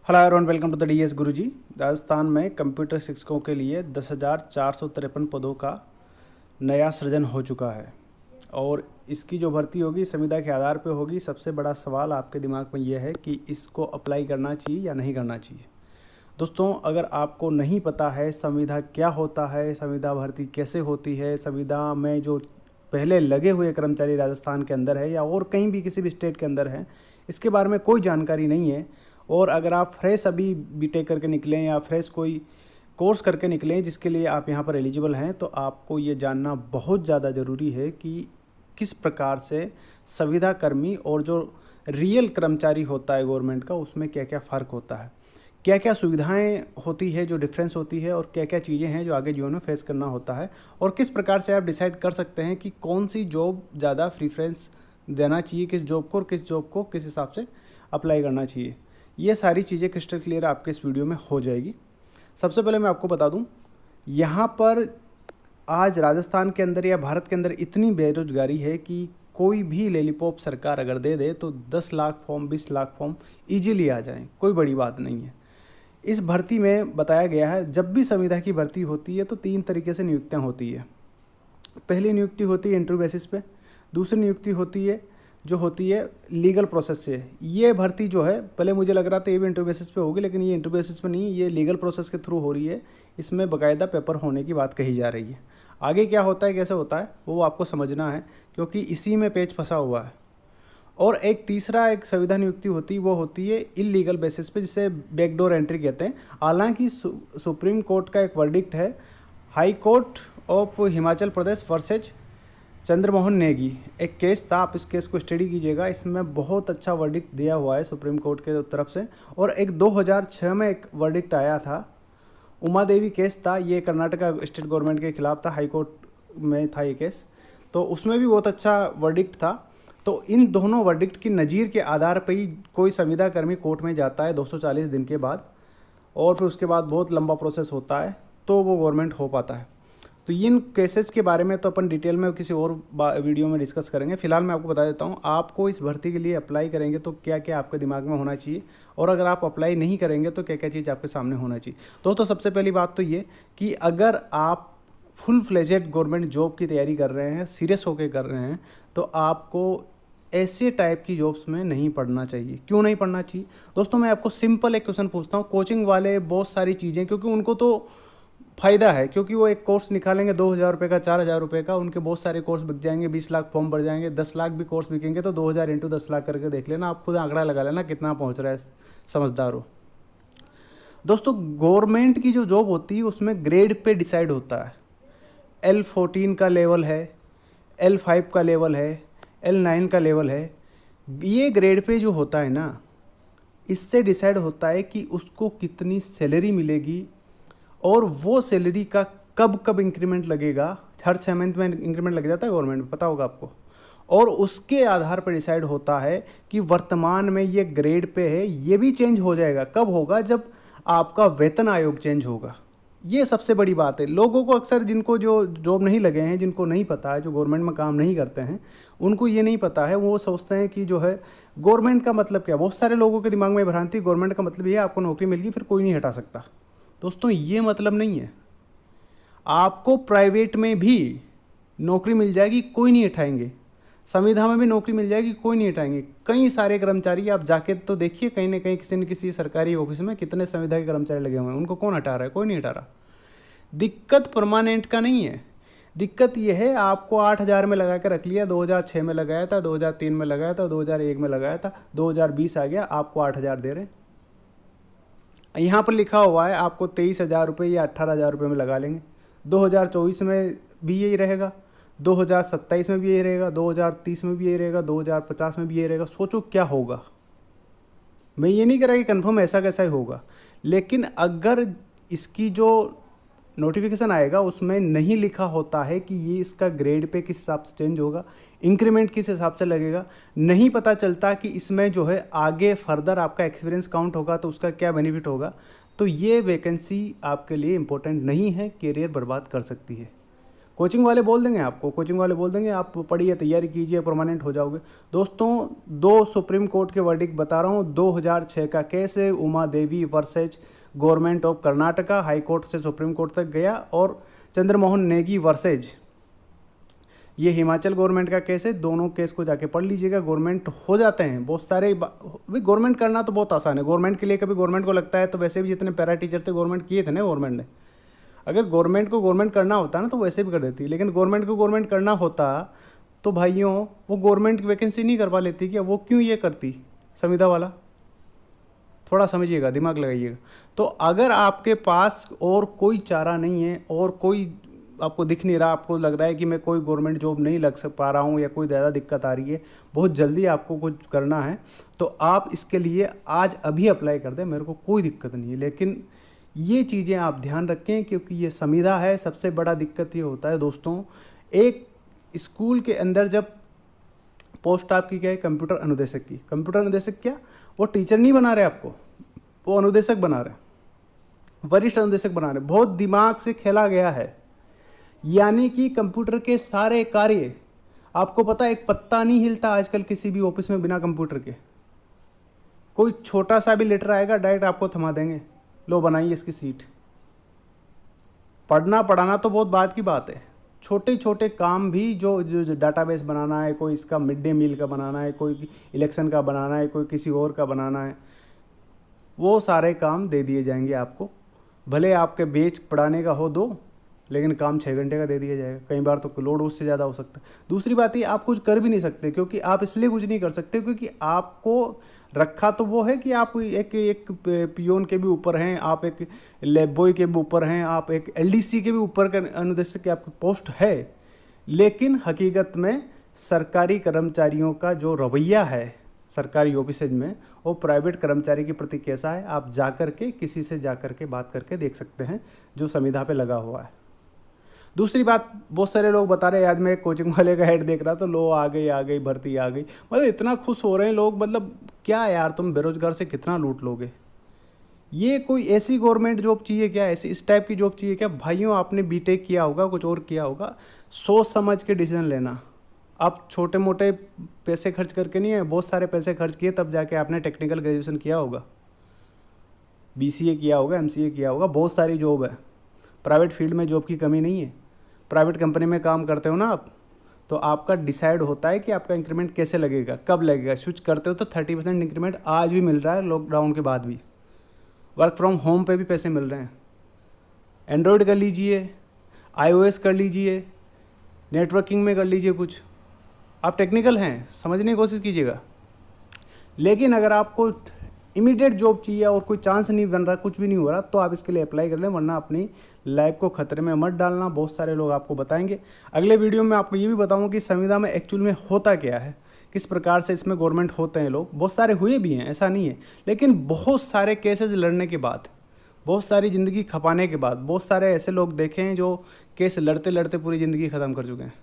Hello everyone, welcome to the DS Guruji. Rajasthan में computer शिक्षकों के लिए 10,453 पदों का नया सृजन हो चुका है और इसकी जो भर्ती होगी संविदा के आधार पर होगी। सबसे बड़ा सवाल आपके दिमाग में यह है कि इसको अप्लाई करना चाहिए या नहीं करना चाहिए। दोस्तों, अगर आपको नहीं पता है संविदा क्या होता है, संविदा भर्ती कैसे होती है, संविदा में जो पहले लगे हुए कर्मचारी राजस्थान के अंदर है या और कहीं भी किसी भी स्टेट के अंदर है, इसके बारे में कोई जानकारी नहीं है, और अगर आप फ्रेश अभी बीटेक करके निकलें या फ्रेश कोई कोर्स करके निकलें जिसके लिए आप यहाँ पर एलिजिबल हैं, तो आपको ये जानना बहुत ज़्यादा ज़रूरी है कि किस प्रकार से संविदा कर्मी और जो रियल कर्मचारी होता है गवर्नमेंट का, उसमें क्या क्या फ़र्क होता है, क्या क्या सुविधाएं होती है जो डिफरेंस होती है, और क्या क्या चीज़ें हैं जो आगे जीवन में फेस करना होता है, और किस प्रकार से आप डिसाइड कर सकते हैं कि कौन सी जॉब ज़्यादा प्रीफ्रेंस देना चाहिए किस जॉब को, और किस जॉब को किस हिसाब से अप्लाई करना चाहिए। ये सारी चीज़ें क्रिस्टल क्लियर आपके इस वीडियो में हो जाएगी। सबसे पहले मैं आपको बता दूं, यहाँ पर आज राजस्थान के अंदर या भारत के अंदर इतनी बेरोजगारी है कि कोई भी लॉलीपॉप सरकार अगर दे दे तो 10 lakh form 20 lakh form easily आ जाएं, कोई बड़ी बात नहीं है। इस भर्ती में बताया गया है जब भी संविदा की भर्ती होती है तो 3 तरीके से नियुक्तियाँ होती है। पहली नियुक्ति होती है इंटरव्यू बेसिस पे, दूसरी नियुक्ति होती है लीगल प्रोसेस से। ये भर्ती जो है, पहले मुझे लग रहा था ये भी इंटरव्यू बेसिस पे होगी, लेकिन ये इंटरव्यू बेसिस पे नहीं, ये लीगल प्रोसेस के थ्रू हो रही है। इसमें बाकायदा पेपर होने की बात कही जा रही है। आगे क्या होता है, कैसे होता है, वो आपको समझना है, क्योंकि इसी में पेच फंसा हुआ है। और एक तीसरा एक संविदा नियुक्ति होती है, वो होती है इलीगल बेसिस पे, जिसे बैकडोर एंट्री कहते हैं। हालांकि सुप्रीम कोर्ट का एक वर्डिक्ट है, high court of Himachal Pradesh versus Chandramohan Negi, एक केस था, आप इस केस को स्टडी कीजिएगा। इसमें बहुत अच्छा वर्डिक्ट दिया हुआ है सुप्रीम कोर्ट के तरफ से। और एक 2006 में एक वर्डिक्ट आया था, उमा देवी केस था, ये कर्नाटका स्टेट गवर्नमेंट के खिलाफ था, हाई कोर्ट में था ये केस, तो उसमें भी बहुत अच्छा वर्डिक्ट था। तो इन दोनों वर्डिक्ट की नज़ीर के आधार पर ही कोई संविदा कर्मी कोर्ट में जाता है 240 दिन के बाद, और फिर उसके बाद बहुत लंबा प्रोसेस होता है तो वो गवर्नमेंट हो पाता है। तो इन केसेस के बारे में तो अपन डिटेल में किसी और वीडियो में डिस्कस करेंगे। फिलहाल मैं आपको बता देता हूँ, आपको इस भर्ती के लिए अप्लाई करेंगे तो क्या क्या आपके दिमाग में होना चाहिए, और अगर आप अप्लाई नहीं करेंगे तो क्या क्या चीज़ आपके सामने होना चाहिए। दोस्तों, सबसे पहली बात तो ये कि अगर आप फुल फ्लेजेड गवर्नमेंट जॉब की तैयारी कर रहे हैं, सीरियस होकर कर रहे हैं, तो आपको ऐसे टाइप की जॉब्स में नहीं पढ़ना चाहिए। क्यों नहीं पढ़ना चाहिए दोस्तों, मैं आपको सिंपल एक क्वेश्चन पूछता हूँ। कोचिंग वाले बहुत सारी चीज़ें, क्योंकि उनको तो फ़ायदा है, क्योंकि वो एक कोर्स निकालेंगे 2,000 रुपये का, 4,000 रुपये का, उनके बहुत सारे कोर्स बिक जाएंगे, 20 लाख फॉर्म भर जाएंगे, 10 लाख भी कोर्स बिकेंगे, तो 2,000 इंटू 10 लाख करके देख लेना, आप खुद आंकड़ा लगा लेना कितना पहुंच रहा है, समझदार हो। दोस्तों, गवर्नमेंट की जो जॉब होती है उसमें ग्रेड पे डिसाइड होता है। L14 का लेवल है, L5 का लेवल है, L9 का लेवल है। ये ग्रेड पे जो होता है ना, इससे डिसाइड होता है कि उसको कितनी सैलरी मिलेगी, और वो सैलरी का कब कब इंक्रीमेंट लगेगा। हर 6 मंथ में इंक्रीमेंट लग जाता है गवर्नमेंट में, पता होगा आपको। और उसके आधार पर डिसाइड होता है कि वर्तमान में ये ग्रेड पे है, ये भी चेंज हो जाएगा। कब होगा, जब आपका वेतन आयोग चेंज होगा। ये सबसे बड़ी बात है। लोगों को अक्सर, जिनको जो जॉब नहीं लगे हैं, जिनको नहीं पता है, जो गवर्नमेंट में काम नहीं करते हैं, उनको ये नहीं पता है। वो सोचते हैं कि जो है गवर्नमेंट का मतलब क्या। बहुत सारे लोगों के दिमाग में भ्रांति, गवर्नमेंट का मतलब ये है आपको नौकरी मिल गई फिर कोई नहीं हटा सकता। दोस्तों, ये मतलब नहीं है। आपको प्राइवेट में भी नौकरी मिल जाएगी, कोई नहीं हटाएंगे। संविदा में भी नौकरी मिल जाएगी, कोई नहीं हटाएंगे। कई सारे कर्मचारी आप जाके तो देखिए, कहीं ना कहीं किसी न किसी सरकारी ऑफिस में कितने संविदा के कर्मचारी लगे हुए हैं, उनको कौन हटा रहा है, कोई नहीं हटा रहा। दिक्कत परमानेंट का नहीं है, दिक्कत यह है आपको 8,000 में लगा के रख लिया, 2006 में लगाया था, 2003 में लगाया था, 2001 में लगाया था, 2020 आ गया, आपको 8,000 दे रहे हैं। यहाँ पर लिखा हुआ है आपको 23,000 रुपये या 18,000 रुपये में लगा लेंगे। 2024 में भी यही रहेगा, 2027 में भी यही रहेगा, 2030 में भी यही रहेगा, 2050 में भी यही रहेगा। सोचो क्या होगा। मैं ये नहीं कह रहा कि कन्फर्म ऐसा कैसा ही होगा, लेकिन अगर इसकी जो नोटिफिकेशन आएगा उसमें नहीं लिखा होता है कि ये इसका ग्रेड पे किस हिसाब से चेंज होगा, इंक्रीमेंट किस हिसाब से लगेगा, नहीं पता चलता कि इसमें जो है आगे फर्दर आपका एक्सपीरियंस काउंट होगा तो उसका क्या बेनिफिट होगा, तो ये वैकेंसी आपके लिए इम्पोर्टेंट नहीं है, कैरियर बर्बाद कर सकती है। कोचिंग वाले बोल देंगे आपको, कोचिंग वाले बोल देंगे आप पढ़िए, तैयारी कीजिए, परमानेंट हो जाओगे। दोस्तों, 2 सुप्रीम कोर्ट के वर्डिक्ट बता रहा हूँ। 2006 का केस है, Uma Devi versus Government of Karnataka, high court से सुप्रीम कोर्ट तक गया। और चंद्रमोहन नेगी वर्सेज, ये हिमाचल गवर्नमेंट का केस है। दोनों केस को जाके पढ़ लीजिएगा, गवर्नमेंट हो जाते हैं बहुत सारे। भाई गवर्नमेंट करना तो बहुत आसान है, गवर्नमेंट के लिए कभी गवर्नमेंट को लगता है तो वैसे भी जितने पैरा टीचर थे गवर्नमेंट किए थे ना गवर्नमेंट ने। अगर गवर्नमेंट को गवर्नमेंट करना होता ना तो वैसे भी कर देती, लेकिन गवर्नमेंट को गवर्नमेंट करना होता तो भाइयों वो गवर्नमेंट की वैकेंसी नहीं करवा लेती क्या? वो क्यों ये करती संविदा वाला? थोड़ा समझिएगा, दिमाग लगाइएगा। तो अगर आपके पास और कोई चारा नहीं है और कोई आपको दिख नहीं रहा, आपको लग रहा है कि मैं कोई गवर्नमेंट जॉब नहीं लग पा रहा हूँ या कोई ज़्यादा दिक्कत आ रही है, बहुत जल्दी आपको कुछ करना है, तो आप इसके लिए आज अभी अप्लाई कर दें, मेरे को कोई दिक्कत नहीं है। लेकिन ये चीज़ें आप ध्यान रखें क्योंकि ये संविदा है। सबसे बड़ा दिक्कत ये होता है दोस्तों, एक स्कूल के अंदर जब पोस्ट आपकी क्या है, कंप्यूटर अनुदेशक की। कंप्यूटर अनुदेशक क्या, वो टीचर नहीं बना रहे आपको, वो अनुदेशक बना रहे, वरिष्ठ अनुदेशक बना रहे। बहुत दिमाग से खेला गया है, यानी कि कंप्यूटर के सारे कार्य, आपको पता है एक पत्ता नहीं हिलता आजकल किसी भी ऑफिस में बिना कंप्यूटर के। कोई छोटा सा भी लेटर आएगा डायरेक्ट आपको थमा देंगे, लो बनाइए इसकी सीट। पढ़ना पढ़ाना तो बहुत बात की बात है, छोटे छोटे काम भी जो डाटाबेस बनाना है, कोई इसका मिड डे मील का बनाना है, कोई इलेक्शन का बनाना है, कोई किसी और का बनाना है, वो सारे काम दे दिए जाएंगे आपको। भले आपके बेच पढ़ाने का हो 2, लेकिन काम 6 घंटे का दे दिया जाएगा। कई बार तो लोड उससे ज़्यादा हो सकता है। दूसरी बात ये, आप कुछ कर भी नहीं सकते, क्योंकि आप इसलिए कुछ नहीं कर सकते क्योंकि आपको रखा तो वो है कि आप एक पियोन के भी ऊपर हैं, आप एक लैब बॉय के भी ऊपर हैं, आप एक एलडीसी के भी ऊपर का अनुदेशक की आपकी पोस्ट है। लेकिन हकीकत में सरकारी कर्मचारियों का जो रवैया है सरकारी ऑफिसेज में, वो प्राइवेट कर्मचारी के प्रति कैसा है, आप जाकर के किसी से जाकर के बात करके देख सकते हैं जो संविदा पे लगा हुआ है। दूसरी बात, बहुत सारे लोग बता रहे हैं, आज मैं एक कोचिंग वाले का हेड देख रहा था, लो आ गई भर्ती आ गई, मतलब इतना खुश हो रहे हैं लोग, मतलब क्या यार, तुम बेरोजगार से कितना लूट लोगे? ये कोई ऐसी गवर्नमेंट जॉब चाहिए क्या? ऐसी इस टाइप की जॉब चाहिए क्या? भाइयों, आपने बीटेक किया होगा, कुछ और किया होगा, सोच समझ के डिसीजन लेना। आप छोटे मोटे पैसे खर्च करके नहीं है, बहुत सारे पैसे खर्च किए तब जाके आपने टेक्निकल ग्रेजुएशन किया होगा, बीसीए किया होगा, एमसीए किया होगा। बहुत सारी जॉब है, प्राइवेट फील्ड में जॉब की कमी नहीं है। प्राइवेट कंपनी में काम करते हो ना आप, तो आपका डिसाइड होता है कि आपका इंक्रीमेंट कैसे लगेगा, कब लगेगा। स्विच करते हो तो 30% इंक्रीमेंट आज भी मिल रहा है, लॉकडाउन के बाद भी। वर्क फ्रॉम होम पे भी पैसे मिल रहे हैं। एंड्रॉयड कर लीजिए, आईओएस कर लीजिए, नेटवर्किंग में कर लीजिए कुछ। आप टेक्निकल हैं, समझने की कोशिश कीजिएगा। लेकिन अगर आपको इमीडिएट जॉब चाहिए और कोई चांस नहीं बन रहा, कुछ भी नहीं हो रहा, तो आप इसके लिए अप्लाई कर लें, वरना अपनी लाइफ को खतरे में मत डालना। बहुत सारे लोग आपको बताएंगे। अगले वीडियो में आपको ये भी बताऊंगा कि संविदा में एक्चुअल में होता क्या है, किस प्रकार से इसमें गवर्नमेंट होते हैं लोग। बहुत सारे हुए भी हैं, ऐसा नहीं है, लेकिन बहुत सारे केसेस लड़ने के बाद, बहुत सारी ज़िंदगी खपाने के बाद, बहुत सारे ऐसे लोग देखे हैं जो केस लड़ते लड़ते पूरी ज़िंदगी ख़त्म कर चुके हैं।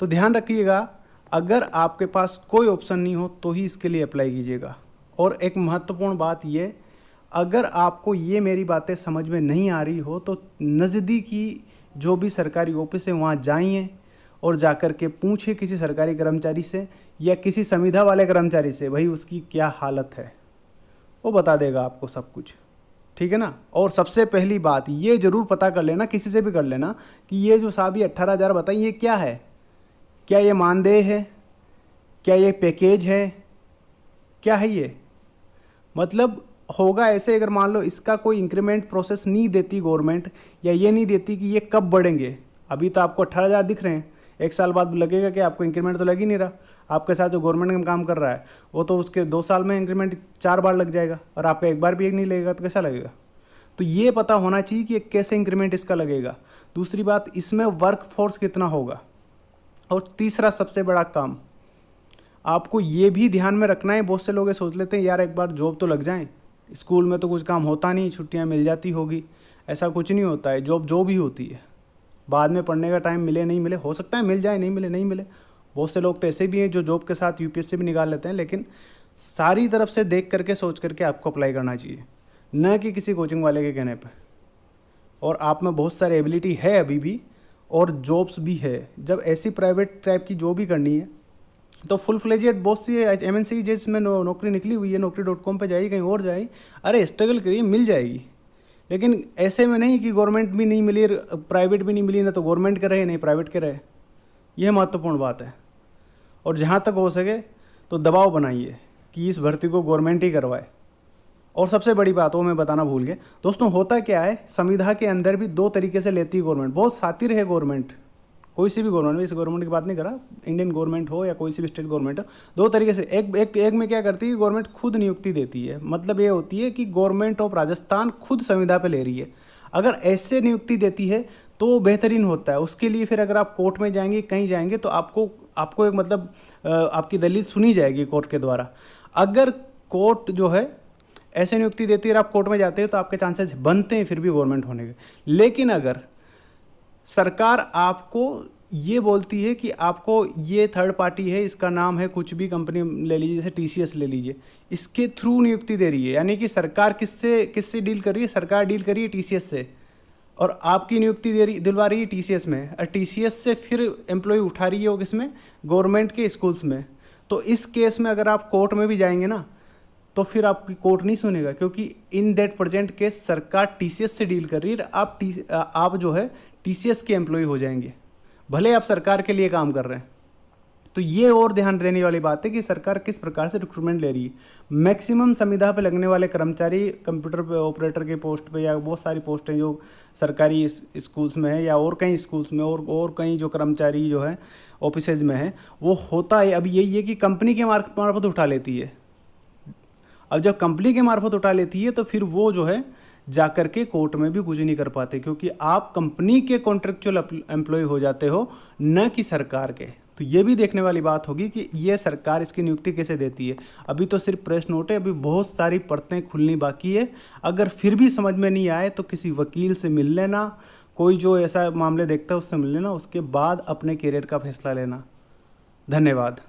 तो ध्यान रखिएगा, अगर आपके पास कोई ऑप्शन नहीं हो तो ही इसके लिए अप्लाई कीजिएगा। और एक महत्वपूर्ण बात ये, अगर आपको ये मेरी बातें समझ में नहीं आ रही हो तो नज़दीकी जो भी सरकारी ऑफिस है वहाँ जाइए और जाकर के पूछिए किसी सरकारी कर्मचारी से या किसी संविदा वाले कर्मचारी से, भाई उसकी क्या हालत है, वो बता देगा आपको सब कुछ, ठीक है ना। और सबसे पहली बात ये ज़रूर पता कर लेना, किसी से भी कर लेना, कि ये जो साहब ये 18,000 बताइए ये क्या है, क्या ये मानदेय है, क्या ये पैकेज है, क्या है ये? मतलब होगा ऐसे, अगर मान लो इसका कोई इंक्रीमेंट प्रोसेस नहीं देती गवर्नमेंट, या ये नहीं देती कि ये कब बढ़ेंगे। अभी तो आपको 18,000 दिख रहे हैं, 1 साल बाद लगेगा कि आपको इंक्रीमेंट तो लग ही नहीं रहा। आपके साथ जो गवर्नमेंट में काम कर रहा है वो तो उसके 2 साल में इंक्रीमेंट 4 बार लग जाएगा, और आपका एक बार भी एक नहीं लगेगा तो कैसा लगेगा? तो ये पता होना चाहिए कि कैसे इंक्रीमेंट इसका लगेगा। दूसरी बात, इसमें वर्क फोर्स कितना होगा। और तीसरा सबसे बड़ा काम, आपको ये भी ध्यान में रखना है, बहुत से लोग ये सोच लेते हैं यार एक बार जॉब तो लग जाए, स्कूल में तो कुछ काम होता नहीं, छुट्टियां मिल जाती होगी। ऐसा कुछ नहीं होता है, जॉब जो भी होती है, बाद में पढ़ने का टाइम मिले नहीं मिले, हो सकता है मिल जाए, नहीं मिले नहीं मिले। बहुत से लोग तो ऐसे भी हैं जो जॉब के साथ यूपीएससी भी निकाल लेते हैं। लेकिन सारी तरफ से देख करके सोच करके आपको अप्लाई करना चाहिए, न कि किसी कोचिंग वाले के कहने पर। और आप में बहुत सारी एबिलिटी है अभी भी, और जॉब्स भी है। जब ऐसी प्राइवेट टाइप की जॉब भी करनी है तो फुल फ्लेजेड बहुत सी MNC जिसमें नौकरी निकली हुई है, naukri.com पे जाइए, कहीं और जाइए, अरे स्ट्रगल करिए, मिल जाएगी। लेकिन ऐसे में नहीं कि गवर्नमेंट भी नहीं मिली, प्राइवेट भी नहीं मिली, ना तो गवर्नमेंट के रहे नहीं प्राइवेट के रहे। यह महत्वपूर्ण बात है। और जहाँ तक हो सके तो दबाव बनाइए कि इस भर्ती को गवर्नमेंट ही करवाए। और सबसे बड़ी बात वो मैं बताना भूल गया दोस्तों, होता क्या है, संविधा के अंदर भी दो तरीके से लेती है गवर्नमेंट। बहुत शातिर है गवर्नमेंट, कोई सी भी गवर्नमेंट, इस गवर्नमेंट की बात नहीं कर रहा, इंडियन गवर्नमेंट हो या कोई सी भी स्टेट गवर्नमेंट हो, दो तरीके से। एक में क्या करती है गवर्नमेंट, खुद नियुक्ति देती है। मतलब ये होती है कि गवर्नमेंट ऑफ राजस्थान खुद संविदा पे ले रही है। अगर ऐसे नियुक्ति देती है तो बेहतरीन होता है। उसके लिए फिर अगर आप कोर्ट में जाएंगे, कहीं जाएंगे, तो आपको एक मतलब आपकी दलील सुनी जाएगी कोर्ट के द्वारा। अगर कोर्ट जो है ऐसे नियुक्ति देती है और आप कोर्ट में जाते हैं तो आपके चांसेस बनते हैं फिर भी गवर्नमेंट होने के। लेकिन अगर सरकार आपको ये बोलती है कि आपको ये थर्ड पार्टी है, इसका नाम है कुछ भी, कंपनी ले लीजिए, जैसे TCS ले लीजिए, इसके थ्रू नियुक्ति दे रही है, यानी कि सरकार किससे डील कर रही है, सरकार डील कर रही है TCS से, और आपकी नियुक्ति दिलवा रही है TCS में, और TCS से फिर एम्प्लॉय उठा रही है वो किसमें, गवर्नमेंट के स्कूल्स में। तो इस केस में अगर आप कोर्ट में भी जाएंगे ना तो फिर आपकी कोर्ट नहीं सुनेगा, क्योंकि इन दैट प्रेजेंट केस सरकार TCS से डील कर रही है। आप जो है TCS के एम्प्लॉय हो जाएंगे, भले आप सरकार के लिए काम कर रहे हैं। तो ये और ध्यान देने वाली बात है कि सरकार किस प्रकार से रिक्रूटमेंट ले रही है। मैक्सिमम संविदा पे लगने वाले कर्मचारी कंप्यूटर पे ऑपरेटर के पोस्ट पे, या बहुत सारी पोस्टें जो सरकारी स्कूल्स में है या और कई स्कूल्स में, और कई जो कर्मचारी जो है ऑफिसेज में है, वो होता है। अब यही है कि कंपनी के मार्फत उठा लेती है। अब जब कंपनी के मार्फत उठा लेती है तो फिर वो जो है जाकर के कोर्ट में भी कुछ नहीं कर पाते, क्योंकि आप कंपनी के कॉन्ट्रेक्चुअल एम्प्लॉय हो जाते हो, न कि सरकार के। तो ये भी देखने वाली बात होगी कि ये सरकार इसकी नियुक्ति कैसे देती है। अभी तो सिर्फ प्रेस नोट है, अभी बहुत सारी परतें खुलनी बाकी है। अगर फिर भी समझ में नहीं आए तो किसी वकील से मिल लेना, कोई जो ऐसा मामले देखता है उससे मिल लेना, उसके बाद अपने करियर का फैसला लेना। धन्यवाद।